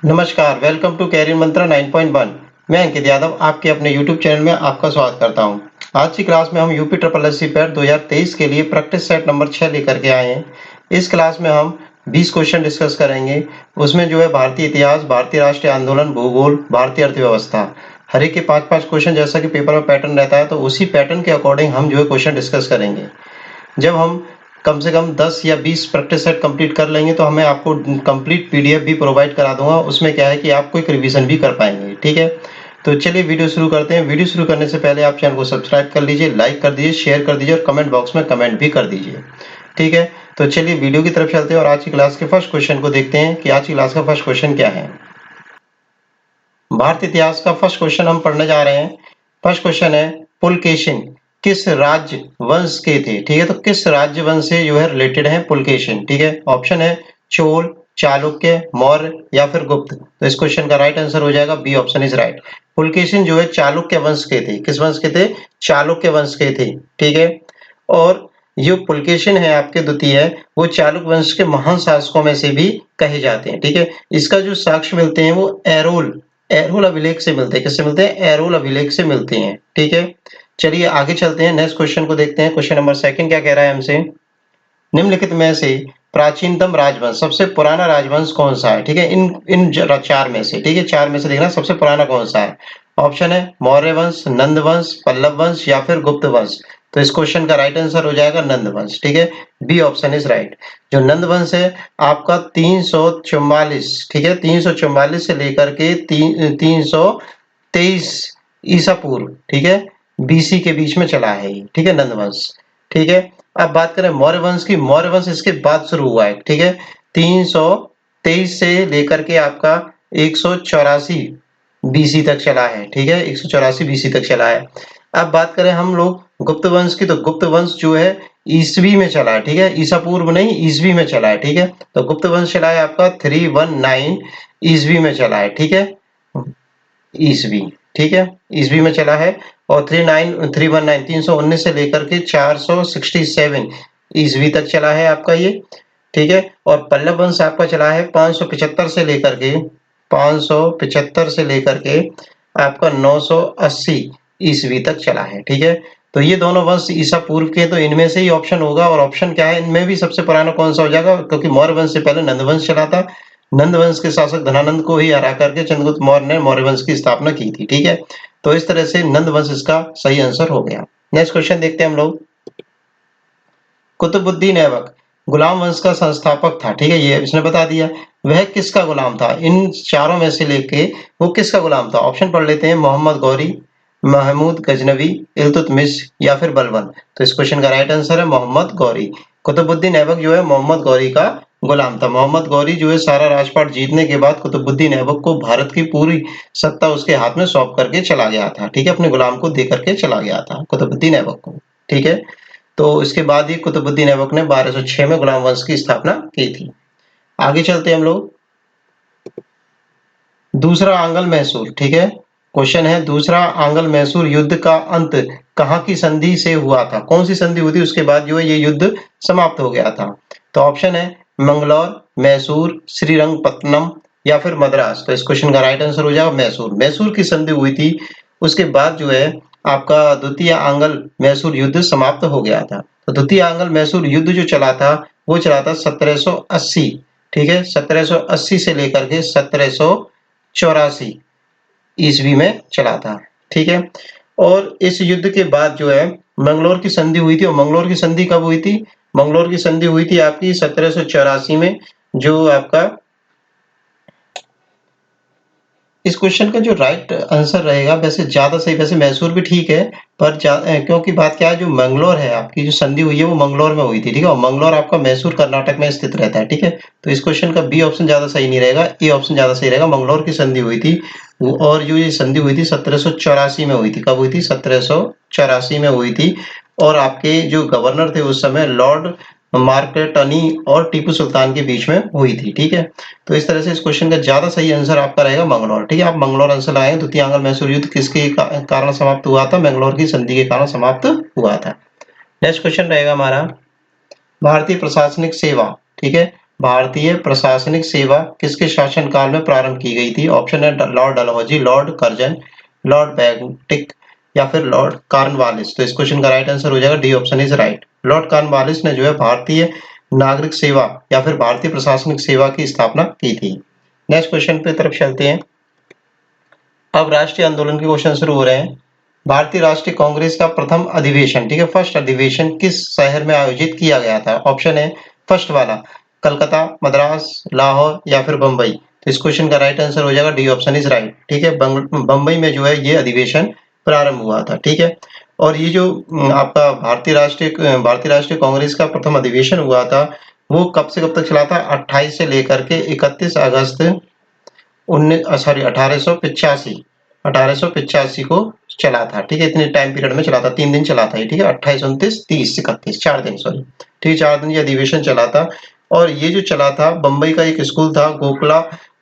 नमस्कार, welcome to career मंत्रा 9.1। मैं अंकित यादव आपके अपने YouTube चैनल में आपका स्वागत करता हूं। आज की क्लास में हम UP triple S C PET 2023 के लिए प्रैक्टिस सेट नंबर 6 लेकर के आए हैं। इस क्लास में हम 20 क्वेश्चन डिस्कस करेंगे। उसमें जो है भारतीय इतिहास, भारतीय राष्ट्रीय आंदोलन, भूगोल, भारतीय अर्थव्यवस्था, हर एक के 5-5 क्वेश्चन जैसा कि पेपर में पैटर्न रहता है, तो उसी पैटर्न के अकॉर्डिंग हम जो है क्वेश्चन डिस्कस करेंगे। जब हम कम से कम 10 या 20 प्रैक्टिस सेट कंप्लीट कर लेंगे तो हमें आपको कंप्लीट पीडीएफ भी प्रोवाइड करा दूंगा। उसमें क्या है कि आप कोई रिवीजन भी कर पाएंगे। ठीक है, तो चलिए वीडियो शुरू करते हैं। वीडियो शुरू करने से पहले आप चैनल को सब्सक्राइब कर लीजिए, लाइक कर दीजिए, शेयर कर दीजिए और कमेंट बॉक्स में कमेंट भी कर दीजिए। ठीक है, तो चलिए वीडियो की तरफ चलते हैं और आज की क्लास के फर्स्ट क्वेश्चन को देखते हैं कि आज की क्लास का फर्स्ट क्वेश्चन क्या है। भारतीय इतिहास का फर्स्ट क्वेश्चन हम पढ़ने जा रहे हैं। फर्स्ट क्वेश्चन है, पुलकेशिन किस राज्य वंश के थे। ठीक है, तो किस राज्य वंश से जो है रिलेटेड है पुलकेशिन। ठीक है, ऑप्शन है चोल, चालुक्य, मौर्य या फिर गुप्त। तो इस क्वेश्चन का राइट आंसर हो जाएगा B option is right. Pulakeshin जो है चालुक्य वंश के थे। किस वंश के थे? चालुक्य वंश के थे। ठीक है, और जो पुलकेशिन है आपके द्वितीय है वो चालुक्य वंश के महान शासकों में से भी कहे जाते हैं। ठीक है, इसका जो साक्ष्य मिलते हैं वो एरोल अभिलेख से मिलते हैं। किससे मिलते हैं? एरोल अभिलेख से मिलते हैं। ठीक है, चलिए आगे चलते हैं, नेक्स्ट क्वेश्चन को देखते हैं। क्वेश्चन नंबर सेकंड क्या कह रहा है हमसे, निम्नलिखित में से प्राचीनतम राजवंश, सबसे पुराना राजवंश कौन सा है। ठीक है, इन चार में से, ठीक है, चार में से देखना सबसे पुराना कौन सा है। ऑप्शन है मौर्य वंश, नंद वंश, पल्लव वंश या फिर गुप्त वंश। तो इस क्वेश्चन का राइट आंसर हो जाएगा नंद वंश। ठीक है, बी ऑप्शन इज राइट। जो नंद वंश है आपका 344, ठीक है, 344 से लेकर के 323 ईसा पूर्व, ठीक है, बीसी के बीच में चला है ये। ठीक है, नंद वंश। ठीक है, अब बात करें मौर्य वंश की। मौर्य वंश इसके बाद शुरू हुआ है। ठीक है, 323 से लेकर के आपका 184 बीसी तक चला है। ठीक है, 184 बीसी तक चला है। अब बात करें हम लोग गुप्त वंश की, तो गुप्त वंश जो है ईसवी में चला है। ठीक है, ईसा पूर्व नहीं, ईसवी में चला है। ठीक है, तो गुप्त वंश चला है आपका 319 ईसवी में चला है। ठीक है, ईसवी, ठीक है, ईसवी में चला है। और 319 319 से लेकर के 467 ईसवी तक चला है आपका ये। ठीक है, और पल्लव वंश आपका चला है 575 से लेकर के 575 से लेकर के आपका 980 ईसवी तक चला है। ठीक है, तो ये दोनों वंश ईसा पूर्व के, तो इनमें से ही ऑप्शन होगा। और ऑप्शन क्या है इनमें भी सबसे पुराना कौन सा हो जाएगा, क्योंकि मौर्य वंश से पहले नंद वंश चला था। नंद वंश के शासक धनानंद को ही हरा करके चंद्रगुप्त मौर्य ने मौर्य वंश की स्थापना की थी। ठीक है, तो इस तरह से नंद वंश इसका सही आंसर हो गया। नेक्स्ट क्वेश्चन देखते हैं हम लोग। कुतुबुद्दीन ऐबक गुलाम वंश का संस्थापक था। ठीक है, ये इसने बता दिया। वह किसका गुलाम था? इन चारों में से लेके वो किसका गुलाम था? ऑप्शन पढ़ लेते हैं, मोहम्मद गौरी, महमूद गजनवी, इल्तुतमिश या फिर बलबन। तो इस क्वेश्चन का राइट आंसर है मोहम्मद गौरी। कुतुबुद्दीन ऐबक जो है मोहम्मद गौरी का गुलाम था। मोहम्मद गौरी जो है सारा राजपाट जीतने के बाद कुतुबुद्दीन ऐबक को भारत की पूरी सत्ता उसके हाथ में सौंप करके चला गया था। ठीक है, अपने गुलाम को दे करके चला गया था कुतुबुद्दीन ऐबक को। ठीक है, तो इसके बाद ही कुतुबुद्दीन ऐबक ने 1206 में गुलाम वंश की स्थापना की थी। आगे चलते हैं हम लोग। दूसरा आंगल मैसूर, ठीक है, क्वेश्चन है दूसरा आंगल मैसूर युद्ध का अंत कहाँ की संधि से हुआ था? कौन सी संधि हुई थी उसके बाद जो है ये युद्ध समाप्त हो गया था? तो ऑप्शन है मंगलौर, मैसूर, श्रीरंगपट्टनम या फिर मद्रास। तो इस क्वेश्चन का राइट आंसर हो जाएगा मैसूर। मैसूर की संधि हुई थी, उसके बाद जो है आपका द्वितीय आंगल मैसूर युद्ध समाप्त हो गया था। तो द्वितीय आंगल मैसूर युद्ध जो चला था वो चला था 1780। ठीक है, 1780 से लेकर के 1784 ईस्वी में चला था। ठीक है, और इस युद्ध के बाद जो है मंगलोर की संधि हुई थी। और मंगलोर की संधि कब हुई थी? मंगलोर की संधि हुई थी आपकी 1784 में। जो आपका इस क्वेश्चन का जो राइट आंसर रहेगा, वैसे ज्यादा सही, वैसे मैसूर भी ठीक है, पर क्योंकि बात क्या है, जो मंगलोर है आपकी जो संधि हुई है वो मंगलोर में हुई थी। ठीक है, और मंगलोर आपका मैसूर कर्नाटक में स्थित रहता है। ठीक है, तो इस क्वेश्चन का बी ऑप्शन ज्यादा सही नहीं रहेगा, ए ऑप्शन ज्यादा सही रहेगा। मंगलोर की संधि हुई थी और जो ये संधि हुई थी 1784 में हुई थी। कब हुई थी? 1784 में हुई थी। और आपके जो गवर्नर थे उस समय लॉर्ड मार्केटनी और टीपू सुल्तान के बीच में हुई थी। ठीक है, तो इस तरह से इस क्वेश्चन का ज्यादा सही आंसर आपका रहेगा मंगलौर। ठीक है, आप मंगलौर आंसर लगाए। द्वितीय आंगल मैसूर युद्ध किसके कारण समाप्त हुआ था? मंगलौर की संधि के कारण समाप्त हुआ था। नेक्स्ट क्वेश्चन रहेगा हमारा, भारतीय प्रशासनिक सेवा, ठीक है, भारतीय प्रशासनिक सेवा किसके शासनकाल में प्रारंभ की गई थी? ऑप्शन है lord Dalhousie, lord Curzon, lord Bentinck या फिर लॉर्ड कॉर्नवालिस। तो इस क्वेश्चन का राइट आंसर हो जाएगा D option is right. Lord Cornwallis ने जो है भारतीय नागरिक सेवा या फिर भारतीय प्रशासनिक सेवा की स्थापना की थी। नेक्स्ट क्वेश्चन पे तरफ चलते हैं। अब राष्ट्रीय आंदोलन के क्वेश्चन शुरू हो रहे हैं। भारतीय राष्ट्रीय कांग्रेस का प्रथम अधिवेशन, ठीक है, फर्स्ट अधिवेशन किस शहर में आयोजित किया गया था? ऑप्शन है फर्स्ट वाला कलकत्ता, मद्रास, लाहौर या फिर बम्बई। तो इस क्वेश्चन का राइट आंसर हो जाएगा डी ऑप्शन इज राइट। ठीक है, बम्बई में जो है ये अधिवेशन प्रारंभ हुआ था। ठीक है, और ये जो आपका भारतीय राष्ट्रीय कांग्रेस का प्रथम अधिवेशन हुआ था वो कब से कब तक चला था? 28 से लेकर के 31 अगस्त 1885 को चला था। ठीक है, इतने टाइम पीरियड में चला था, 3 दिन चला था ये। ठीक है, 28, 29, 30, 31, 4 दिन, सॉरी। ठीक है, 4 दिन ये अधिवेशन चला था। और ये जो चला था, बम्बई का एक स्कूल था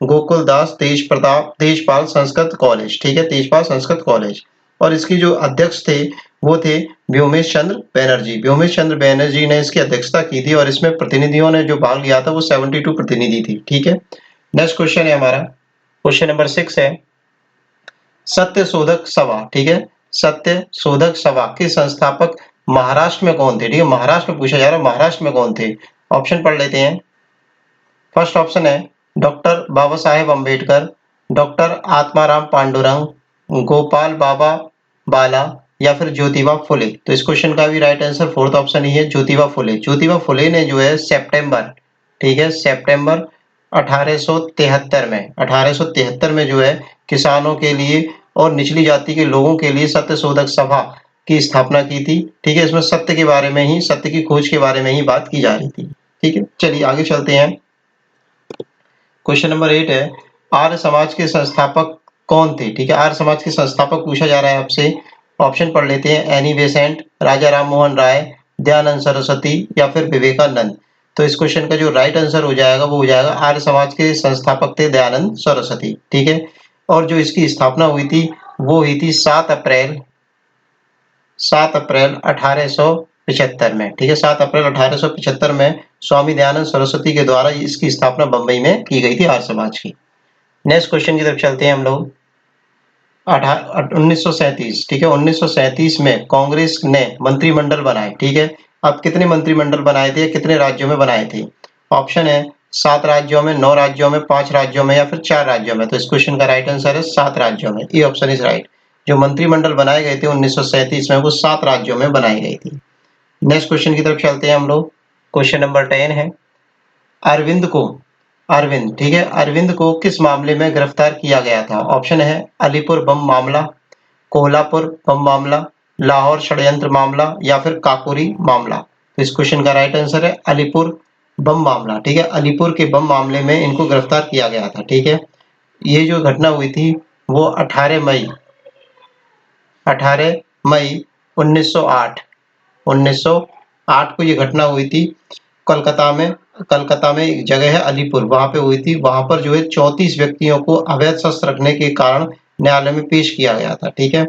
गोकुलदास तेजपाल संस्कृत कॉलेज। ठीक है, तेजपाल संस्कृत कॉलेज। और इसकी जो अध्यक्ष थे वो थे व्योमेश चंद्र बैनर्जी। व्योमेश चंद्र बैनर्जी ने इसकी अध्यक्षता की थी और इसमें प्रतिनिधियों ने जो भाग लिया था वो 72 प्रतिनिधि थी। ठीक है, नेक्स्ट क्वेश्चन है हमारा, क्वेश्चन नंबर 6 है सत्य शोधक सभा। ठीक है, सत्य शोधक सभा के संस्थापक महाराष्ट्र में कौन थे? ठीक है, महाराष्ट्र में पूछा जा रहा है, महाराष्ट्र में कौन थे? ऑप्शन पढ़ लेते हैं। फर्स्ट ऑप्शन है डॉक्टर बाबा साहेब अम्बेडकर, डॉक्टर आत्माराम पांडुरंग, गोपाल बाबा बाला या फिर ज्योतिबा फुले। तो इस क्वेश्चन का भी राइट आंसर फोर्थ ऑप्शन ही है, ज्योतिबा फुले। ज्योतिबा फुले ने जो है सितंबर, ठीक है, सितंबर 1873 में जो है किसानों के लिए और निचली जाति के लोगों के लिए सत्य शोधक सभा की स्थापना की थी। ठीक है, इसमें सत्य के बारे में ही, सत्य की खोज के बारे में ही बात की जा रही थी। ठीक है, चलिए आगे चलते हैं। क्वेश्चन नंबर 8 है आर्य समाज के संस्थापक कौन थे? ठीक है, आर्य समाज के संस्थापक पूछा जा रहा है आपसे। ऑप्शन पढ़ लेते हैं। एनी बेसेंट, राजा राम मोहन राय, दयानंद सरस्वती या फिर विवेकानंद। तो इस क्वेश्चन का जो राइट आंसर हो जाएगा वो हो जाएगा आर्य समाज के संस्थापक थे दयानंद सरस्वती। ठीक है, और जो इसकी स्थापना हुई थी वो हुई थी 7 अप्रैल 1875 में। ठीक है, 7 अप्रैल 1875 में स्वामी दयानंद सरस्वती के द्वारा इसकी स्थापना बंबई में की गई थी आर्य समाज की। नेक्स्ट क्वेश्चन की तरफ चलते हैं हम लोग। 1937, ठीक है, 1937 में कांग्रेस ने मंत्रिमंडल बनाए। ठीक है, अब कितने मंत्रिमंडल बनाए थे, कितने राज्यों में बनाए थे? ऑप्शन है 7 राज्यों में, 9 राज्यों में, 5 राज्यों में या फिर 4 राज्यों में। तो इस क्वेश्चन का राइट आंसर है 7 राज्यों में। A option is right. जो मंत्रिमंडल बनाए गए थे 1937 में वो 7 राज्यों में बनाई गई थी। नेक्स्ट क्वेश्चन की तरफ चलते हैं हम लोग। क्वेश्चन नंबर 10 है अरविंद को अरविंद, ठीक है, अरविंद को किस मामले में गिरफ्तार किया गया था? ऑप्शन है अलीपुर बम मामला, कोल्हापुर बम मामला, लाहौर षड्यंत्र मामला या फिर काकोरी मामला। तो इस क्वेश्चन का राइट आंसर है अलीपुर बम मामला। ठीक है, अलीपुर के बम मामले में इनको गिरफ्तार किया गया था। ठीक है, ये जो घटना हुई थी वो 18 मई 1908 को ये घटना हुई थी। कलकत्ता में एक जगह है अलीपुर, वहां पे हुई थी। वहां पर जो है 34 व्यक्तियों को अवैध शस्त्र रखने के कारण न्यायालय में पेश किया गया था। ठीक है,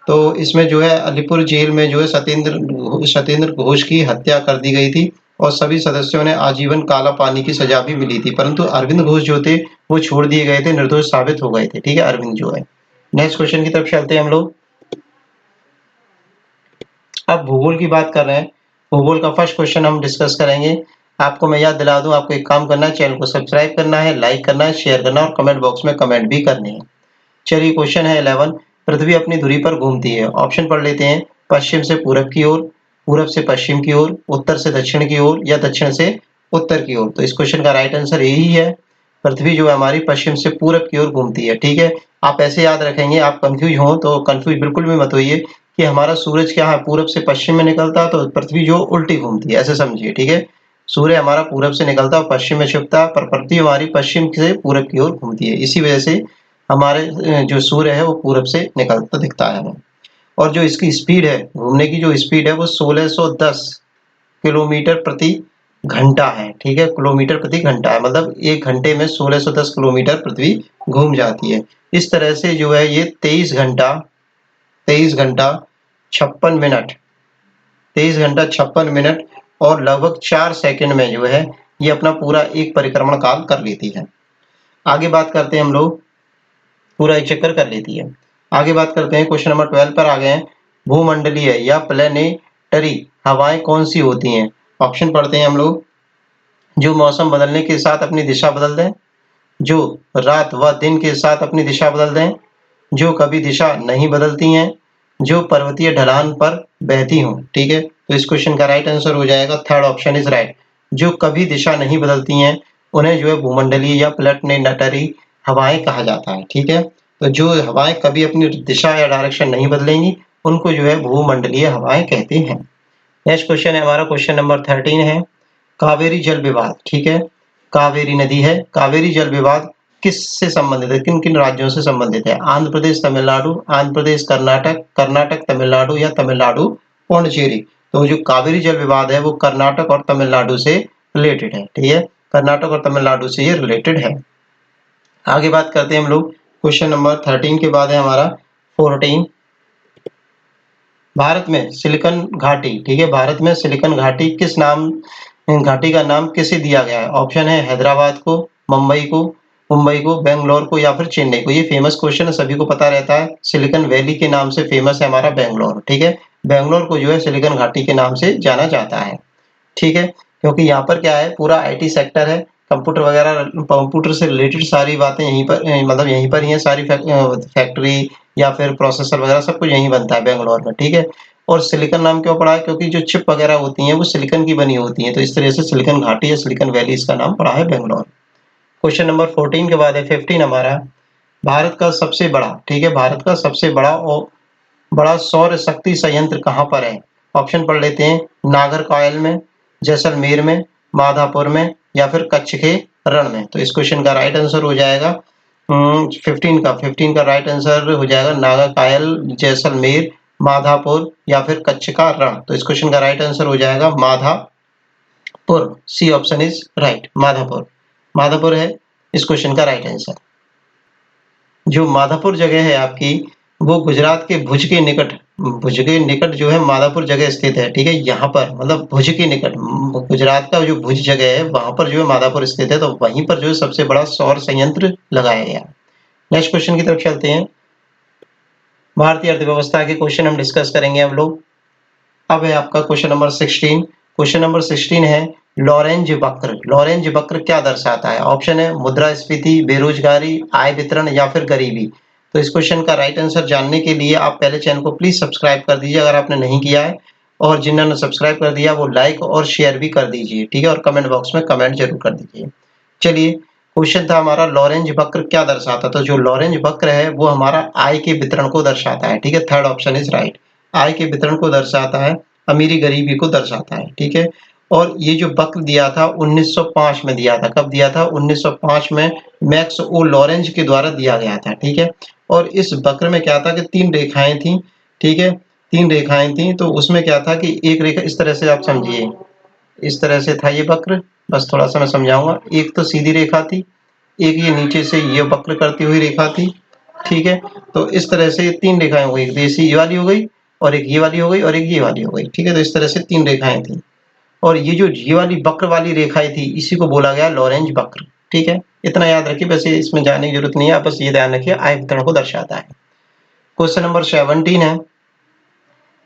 तो इसमें जो है अलीपुर जेल में जो है सत्येंद्र घोष की हत्या कर दी गई थी और सभी सदस्यों ने आजीवन काला पानी की सजा भी मिली थी, परंतु अरविंद घोष जो थे वो छोड़ दिए गए थे, निर्दोष साबित हो गए थे। ठीक है, अरविंद जो है। नेक्स्ट क्वेश्चन की तरफ चलते हैं हम लोग। अब भूगोल की बात कर रहे हैं। भूगोल का फर्स्ट क्वेश्चन हम डिस्कस करेंगे। आपको मैं याद दिला दूं, आपको एक काम करना है, चैनल को सब्सक्राइब करना है, लाइक करना है, शेयर करना है और कमेंट बॉक्स में कमेंट भी करने हैं। चलिए, क्वेश्चन है 11 पृथ्वी अपनी धुरी पर घूमती है। ऑप्शन पढ़ लेते हैं। पश्चिम से पूरब की ओर, पूरब से पश्चिम की ओर, उत्तर से दक्षिण की ओर या दक्षिण से उत्तर की ओर। तो इस क्वेश्चन का राइट आंसर यही है, पृथ्वी जो है हमारी पश्चिम से पूरब की ओर घूमती है। ठीक है, आप ऐसे याद रखेंगे, आप कंफ्यूज हो तो कंफ्यूज बिल्कुल भी मत होइए कि हमारा सूरज क्या है पूरब से पश्चिम में निकलता है तो पृथ्वी जो उल्टी घूमती है, ऐसे समझिए। ठीक है, सूर्य हमारा पूरब से निकलता है पश्चिम में छिपता है, पर पृथ्वी हमारी पश्चिम से पूरब की ओर घूमती है। इसी वजह से हमारे जो सूर्य है वो पूरब से निकलता दिखता है हमें। और जो इसकी स्पीड है, घूमने की जो स्पीड है वो 1610 किलोमीटर प्रति घंटा है। ठीक है, किलोमीटर प्रति घंटा है, मतलब 1 घंटे में 1610 किलोमीटर पृथ्वी घूम जाती है। इस तरह से जो है ये 23 घंटा 56 मिनट और लगभग 4 सेकंड में जो है ये अपना पूरा एक परिक्रमण काल कर लेती है। आगे बात करते हैं हम लोग, पूरा एक चक्कर कर लेती है। आगे बात करते हैं, क्वेश्चन नंबर 12 पर आ गए हैं। भूमंडलीय या प्लेनेटरी हवाएं कौन सी होती हैं? ऑप्शन पढ़ते हैं हम लोग। जो मौसम बदलने के साथ अपनी दिशा बदल दें, जो रात व दिन के साथ अपनी दिशा बदल दें, जो कभी दिशा नहीं बदलती हैं, जो पर्वतीय ढलान पर बहती हों। ठीक है, तो इस क्वेश्चन का राइट आंसर हो जाएगा थर्ड ऑप्शन इज राइट। जो कभी दिशा नहीं बदलती हैं उन्हें जो है भूमंडलीय या प्लेनेटरी हवाएं कहा जाता है। ठीक है, तो जो हवाएं कभी अपनी दिशा या डायरेक्शन नहीं बदलेंगी उनको जो है भूमंडलीय हवाएं कहते हैं। नेक्स्ट क्वेश्चन है हमारा, क्वेश्चन नंबर 13 है कावेरी जल विवाद। ठीक है, कावेरी नदी है, कावेरी जल विवाद किससे संबंधित है, किन किन राज्यों से संबंधित है? आंध्र प्रदेश तमिलनाडु, आंध्र प्रदेश कर्नाटक, कर्नाटक तमिलनाडु या तमिलनाडु पौंडचेरी। तो जो कावेरी जल विवाद है वो कर्नाटक और तमिलनाडु से रिलेटेड है। ठीक है, कर्नाटक और तमिलनाडु से ये रिलेटेड है। आगे बात करते हैं हम लोग, क्वेश्चन नंबर 13 के बाद है हमारा 14। भारत में सिलिकन घाटी, ठीक है, भारत में सिलिकन घाटी किस नाम, घाटी का नाम किसे दिया गया है? ऑप्शन है हैदराबाद को, मुंबई को, बेंगलोर को या फिर चेन्नई को। ये फेमस क्वेश्चन है, सभी को पता रहता है। सिलिकन वैली के नाम से फेमस है हमारा बेंगलोर। ठीक है, बेंगलोर को जो है सिलिकन घाटी के नाम से जाना जाता है। ठीक है, क्योंकि यहाँ पर क्या है, पूरा आईटी सेक्टर है, कंप्यूटर वगैरह, कंप्यूटर से रिलेटेड सारी बातें यहीं पर मतलब यहीं पर ही है। सारी फैक्ट्री या फिर प्रोसेसर वगैरह सब कुछ यहीं बनता है बेंगलोर में। ठीक है, और सिलिकन नाम क्यों पड़ा है? क्योंकि जो चिप वगैरह होती हैं वो सिलिकन की बनी होती हैं, तो इस तरह से सिलिकन घाटी या सिलिकन वैली इसका नाम पड़ा है बेंगलोर। क्वेश्चन नंबर 14 के बाद है 15 हमारा, भारत का सबसे बड़ा, ठीक है, भारत का सबसे बड़ा सौर शक्ति संयंत्र कहाँ पर है? ऑप्शन पढ़ लेते हैं, नागरकोइल में, जैसलमेर में, माधापुर में या फिर कच्छ के रण में। तो इस क्वेश्चन का राइट आंसर हो जाएगा 15 का राइट आंसर हो जाएगा नागरकोइल, जैसलमेर, माधापुर या फिर कच्छ का रण। तो इस क्वेश्चन का राइट आंसर हो जाएगा Madhapur. C option is right, Madhapur है इस क्वेश्चन का राइट आंसर। जो माधापुर जगह है आपकी, वो गुजरात के भुज के निकट जो है माधापुर जगह स्थित है। ठीक है, यहाँ पर मतलब भुज के निकट, गुजरात का जो भुज जगह है वहां पर जो है माधापुर स्थित है, तो वहीं पर जो है सबसे बड़ा सौर संयंत्र लगाया गया। नेक्स्ट क्वेश्चन की तरफ चलते हैं। भारतीय अर्थव्यवस्था के क्वेश्चन हम डिस्कस करेंगे हम लोग। अब है आपका क्वेश्चन नंबर 16। क्वेश्चन नंबर 16 है लॉरेंज वक्र। लॉरेंज वक्र क्या दर्शाता है? ऑप्शन है मुद्रास्फीति, बेरोजगारी, आय वितरण या फिर गरीबी। तो इस क्वेश्चन का राइट आंसर जानने के लिए आप पहले चैनल को प्लीज सब्सक्राइब कर दीजिए अगर आपने नहीं किया है, और जिन्होंने सब्सक्राइब कर दिया वो लाइक और शेयर भी कर दीजिए। ठीक है, और कमेंट बॉक्स में कमेंट जरूर कर दीजिए। चलिए, क्वेश्चन था हमारा लॉरेंज वक्र क्या दर्शाता? तो जो लॉरेंज वक्र है वो हमारा आय के वितरण को दर्शाता है। ठीक है, थर्ड ऑप्शन इज राइट, आय के वितरण को दर्शाता है, अमीरी गरीबी को दर्शाता है। ठीक है, और ये जो वक्र दिया था 1905 में दिया था। कब दिया था? 1905 में मैक्स ओ लॉरेंज के द्वारा दिया गया था। ठीक है, और इस वक्र में क्या था कि 3 रेखाएं थी। ठीक है, 3 रेखाएं थी, तो उसमें क्या था कि एक रेखा इस तरह से आप समझिए, इस तरह से था ये वक्र, बस थोड़ा सा मैं समझाऊंगा। एक तो सीधी रेखा थी, एक ये नीचे से ये वक्र करती हुई रेखा थी। ठीक है, तो इस तरह से 3 रेखाएं हो गई, जैसे ये वाली हो गई और एक ये वाली हो गई और एक ये वाली हो गई। ठीक है, तो इस तरह से 3 रेखाएं थी, और ये जो ये वाली वक्र वाली रेखाएं थी इसी को बोला गया लॉरेंज वक्र। ठीक है, इतना याद रखिए, वैसे इसमें जाने की जरूरत नहीं है, आप बस ये ध्यान रखिए आय वितरण को दर्शाता है। क्वेश्चन नंबर 17 है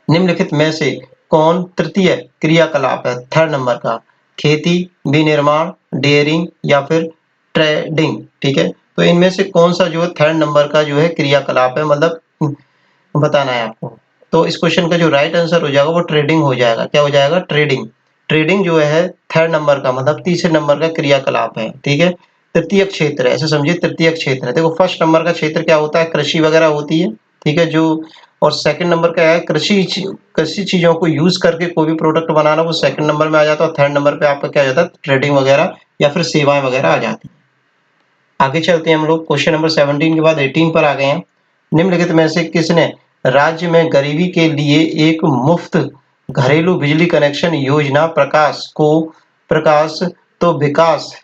निम्नलिखित में से कौन तृतीय क्रियाकलाप है? थर्ड नंबर का, खेती, विनिर्माण, डेयरिंग या फिर ट्रेडिंग। ठीक है, तो इनमें से कौन सा जो है थर्ड नंबर का जो है क्रियाकलाप है, मतलब बताना है आपको। तो इस क्वेश्चन का जो राइट आंसर हो जाएगा वो ट्रेडिंग हो जाएगा। क्या हो जाएगा? ट्रेडिंग। ट्रेडिंग जो है थर्ड नंबर का मतलब तीसरे नंबर का क्रियाकलाप है। ठीक है, तृतीय क्षेत्र है, ऐसे समझिए तृतीय क्षेत्र है। देखो फर्स्ट नंबर का क्षेत्र क्या होता है? कृषि वगैरह होती है। ठीक है, जो और सेकंड नंबर का है कृषि चीजों को यूज करके कोई भी प्रोडक्ट बनाना, वो सेकंड नंबर में आ जाता है। थर्ड नंबर पे आपका क्या आ जाता है? ट्रेडिंग वगैरह या फिर सेवाएं वगैरह आ जाती है। आगे चलते हैं हम लोग, क्वेश्चन नंबर 17 के बाद 18 पर आ गए हैं। निम्नलिखित में से किसने राज्य में गरीबी के लिए एक मुफ्त घरेलू बिजली कनेक्शन योजना प्रकाश तो विकास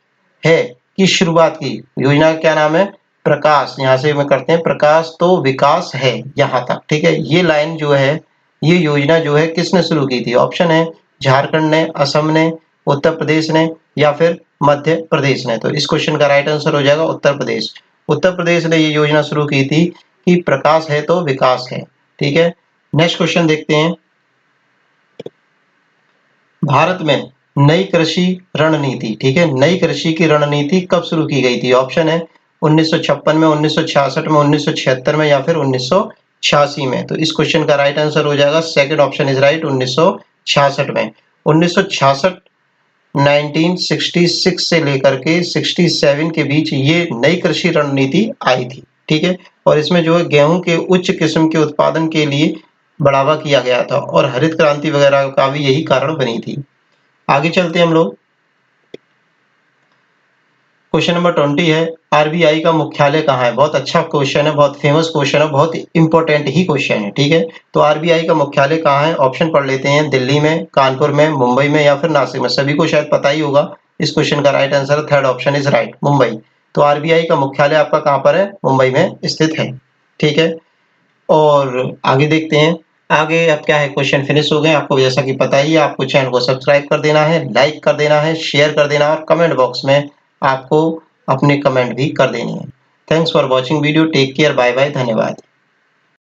है की शुरुआत की? योजना का क्या नाम है? प्रकाश। यहाँ से मैं करते हैं प्रकाश तो विकास है, यहाँ तक। ठीक है, ये लाइन जो है, ये योजना जो है किसने शुरू की थी? ऑप्शन है झारखंड ने, असम ने, उत्तर प्रदेश ने, या फिर मध्य प्रदेश ने? तो इस क्वेश्चन का राइट आंसर हो जाएगा उत्तर प्रदेश। उत्तर प्रदेश ने ये योजना शुरू की थी कि प्रकाश है तो विकास है। ठीक है, नेक्स्ट क्वेश्चन देखते हैं। भारत में नई कृषि रणनीति, ठीक है, नई कृषि की रणनीति कब शुरू की गई थी? ऑप्शन है 1956 में, 1966 में, 1976 में या फिर 1986 में। तो इस क्वेश्चन का राइट आंसर हो जाएगा सेकंड ऑप्शन इज राइट, 1966 में। 1966 1966 से लेकर के 67 के बीच ये नई कृषि रणनीति आई थी। ठीक है, और इसमें जो है गेहूं के उच्च किस्म के उत्पादन के लिए बढ़ावा किया गया था और हरित क्रांति वगैरह का भी यही कारण बनी थी। आगे चलते हैं हम लोग। क्वेश्चन नंबर 20 है, आरबीआई का मुख्यालय कहाँ है? बहुत अच्छा क्वेश्चन है, बहुत फेमस क्वेश्चन है, बहुत इंपॉर्टेंट ही क्वेश्चन है। ठीक है, तो आरबीआई का मुख्यालय कहाँ है? ऑप्शन पढ़ लेते हैं। दिल्ली में, कानपुर में, मुंबई में या फिर नासिक में। सभी को शायद पता ही होगा। इस क्वेश्चन का right answer third option is right, Mumbai. तो आरबीआई का मुख्यालय आपका कहाँ पर है? मुंबई में स्थित है। ठीक है, और आगे देखते हैं। आगे अब क्या है, क्वेश्चन फिनिश हो गए। आपको जैसा कि पता ही है, आपको चैनल को सब्सक्राइब कर देना है, लाइक कर देना है, शेयर कर देना और कमेंट बॉक्स में आपको अपने कमेंट भी कर देनी है। Thanks for watching video, take care, bye bye, धन्यवाद।